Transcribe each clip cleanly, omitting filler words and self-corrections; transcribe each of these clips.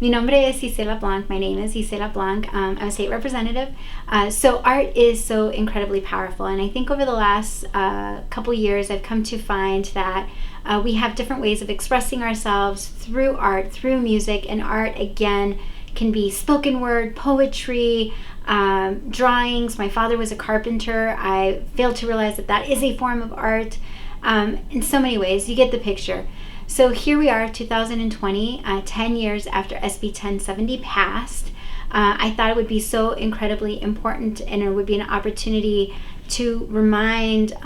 Mi nombre es Gisela Blanc. My name is Gisela Blanc. I'm a state representative. So art is so incredibly powerful. And I think over the last couple years, I've come to find that we have different ways of expressing ourselves through art, through music. And art, again, can be spoken word, poetry, drawings. My father was a carpenter. I failed to realize that that is a form of art. In so many ways. You get the picture. So here we are, 2020, 10 years after SB 1070 passed. I thought it would be so incredibly important, and it would be an opportunity to remind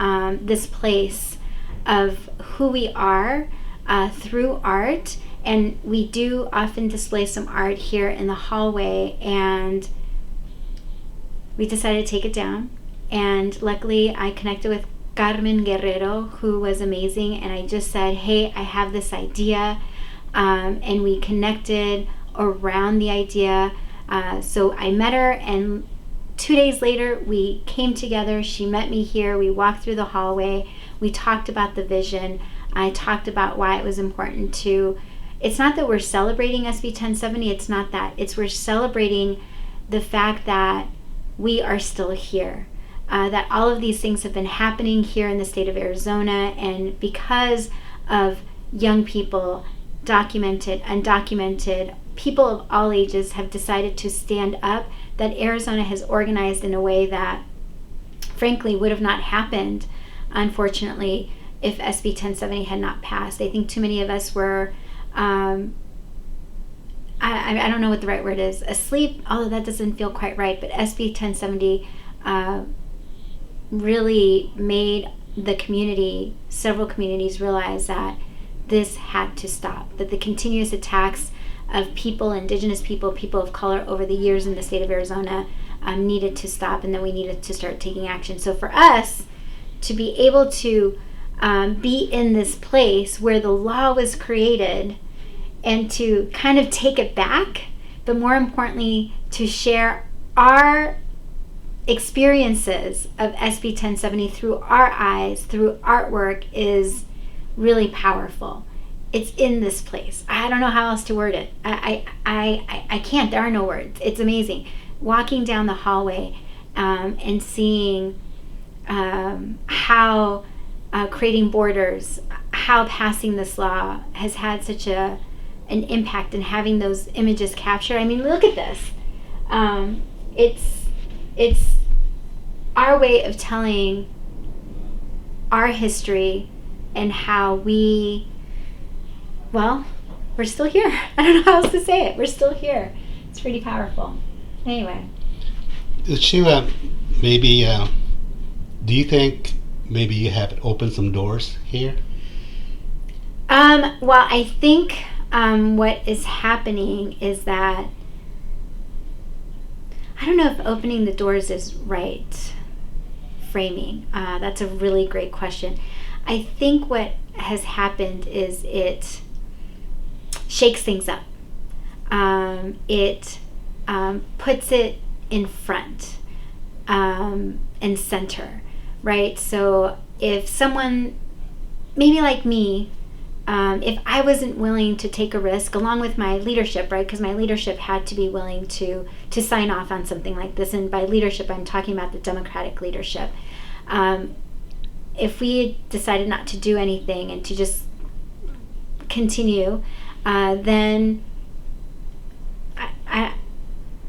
this place of who we are through art. And we do often display some art here in the hallway, and we decided to take it down. And luckily I connected with Carmen Guerrero, who was amazing, and I just said, hey, I have this idea, and we connected around the idea. So I met her, and 2 days later we came together. She met me here. We walked through the hallway. We talked about the vision. I talked about why it was important to, it's not that we're celebrating SB 1070, it's not that. It's we're celebrating the fact that we are still here. That all of these things have been happening here in the state of Arizona, and because of young people, documented, undocumented, people of all ages have decided to stand up, that Arizona has organized in a way that frankly would have not happened, unfortunately, if SB 1070 had not passed. I think too many of us were, I don't know what the right word is, asleep, although that doesn't feel quite right, but SB 1070 really made the community, several communities, realize that this had to stop, that the continuous attacks of people, indigenous people, people of color over the years in the state of Arizona needed to stop, and that we needed to start taking action. So for us to be able to be in this place where the law was created, and to kind of take it back, but more importantly to share our experiences of SB 1070 through our eyes, through artwork, is really powerful. It's in this place. I don't know how else to word it. I can't. There are no words. It's amazing. Walking down the hallway and seeing how creating borders, how passing this law has had such an impact, and having those images captured. I mean, look at this. It's our way of telling our history and how we're still here. I don't know how else to say it. We're still here. It's pretty powerful. Anyway. Did you maybe, do you think maybe you have opened some doors here? Well, I think what is happening is that, I don't know if opening the doors is right framing. That's a really great question. I think what has happened is it shakes things up. It puts it in front and center, right? So if someone, maybe like me, if I wasn't willing to take a risk along with my leadership, right? Because my leadership had to be willing to sign off on something like this. And by leadership, I'm talking about the Democratic leadership. If we decided not to do anything and to just continue, then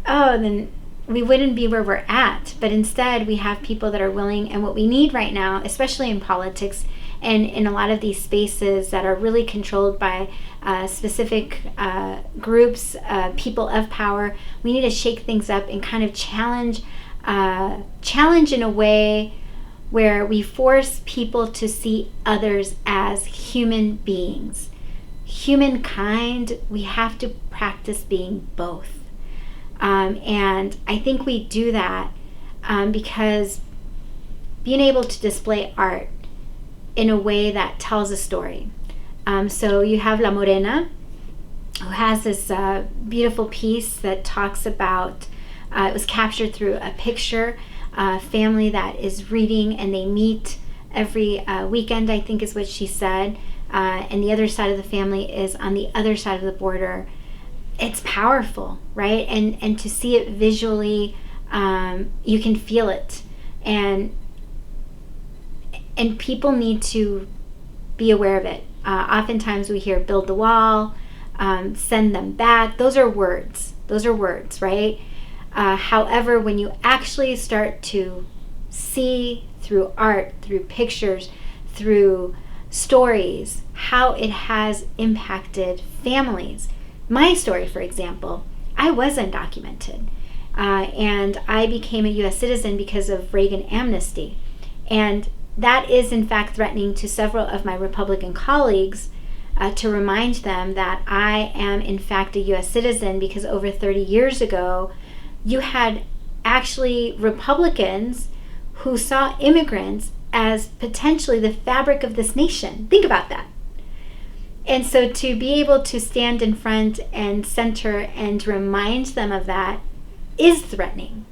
then we wouldn't be where we're at. But instead, we have people that are willing, and what we need right now, especially in politics and in a lot of these spaces that are really controlled by specific groups, people of power, we need to shake things up and kind of challenge in a way where we force people to see others as human beings. Humankind, we have to practice being both. And I think we do that because being able to display art in a way that tells a story. So you have La Morena, who has this beautiful piece that talks about, it was captured through a picture, a family that is reading, and they meet every weekend, I think is what she said. And the other side of the family is on the other side of the border. it's powerful, right? And to see it visually, you can feel it, and people need to be aware of it. Oftentimes we hear build the wall, send them back. Those are words, right? However, when you actually start to see through art, through pictures, through stories, how it has impacted families. My story, for example, I was undocumented, and I became a U.S. citizen because of Reagan amnesty. And that is, in fact, threatening to several of my Republican colleagues, to remind them that I am, in fact, a U.S. citizen, because over 30 years ago, you had actually Republicans who saw immigrants as potentially the fabric of this nation. Think about that. And so to be able to stand in front and center and remind them of that is threatening.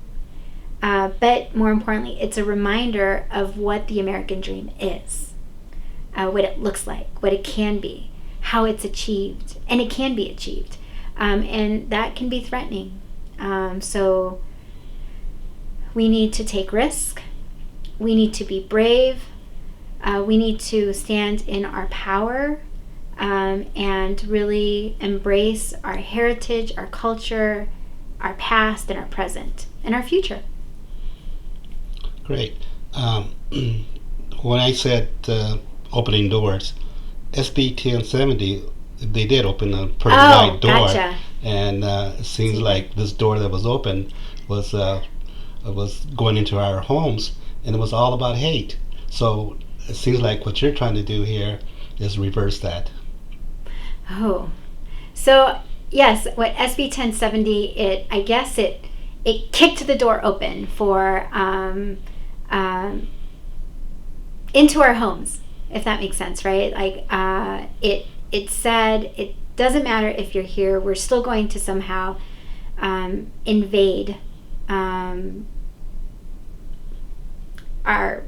But more importantly, it's a reminder of what the American dream is, what it looks like, what it can be, how it's achieved, and it can be achieved. And that can be threatening. So we need to take risk. We need to be brave. We need to stand in our power, and really embrace our heritage, our culture, our past, and our present, and our future. Great. When I said opening doors, SB 1070, they did open a pretty wide door. Gotcha. And it seems like this door that was open was going into our homes, and it was all about hate. So it seems like what you're trying to do here is reverse that. Oh, so yes, what SB 1070, I guess it kicked the door open for into our homes, if that makes sense, right? Like it said it doesn't matter if you're here, we're still going to somehow invade our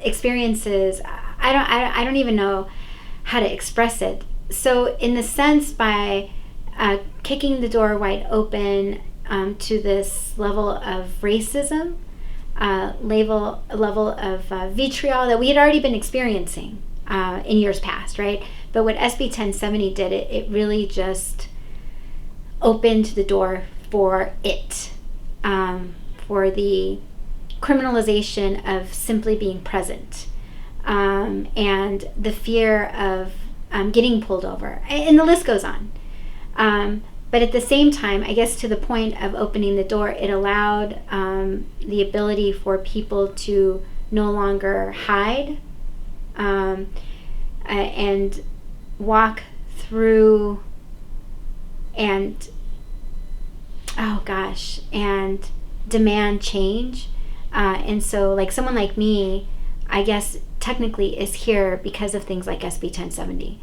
experiences. I don't even know how to express it. So in the sense, by kicking the door wide open to this level of racism, level of vitriol that we had already been experiencing in years past, right? But what SB 1070 did, it really just opened the door for it, for the criminalization of simply being present, and the fear of getting pulled over, and the list goes on. But at the same time, I guess to the point of opening the door, it allowed the ability for people to no longer hide, and walk through and and demand change. And so like someone like me, I guess technically is here because of things like SB 1070,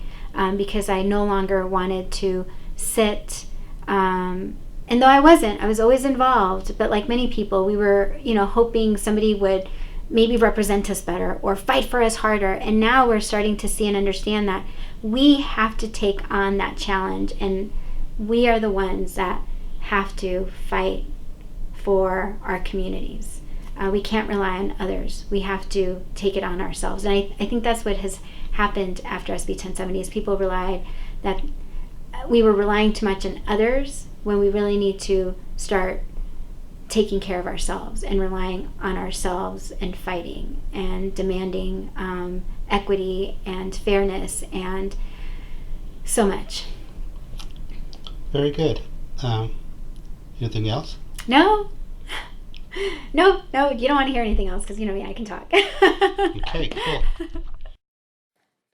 because I no longer wanted to sit, and though I was always involved, but like many people, we were, hoping somebody would maybe represent us better or fight for us harder. And now we're starting to see and understand that we have to take on that challenge, and we are the ones that have to fight for our communities. We can't rely on others. We have to take it on ourselves. And I think that's what has happened after SB 1070, is people realized that we were relying too much on others when we really need to start taking care of ourselves and relying on ourselves and fighting and demanding equity and fairness and so much. Very good. Anything else? No, you don't want to hear anything else, because you know me, I can talk. Okay, cool.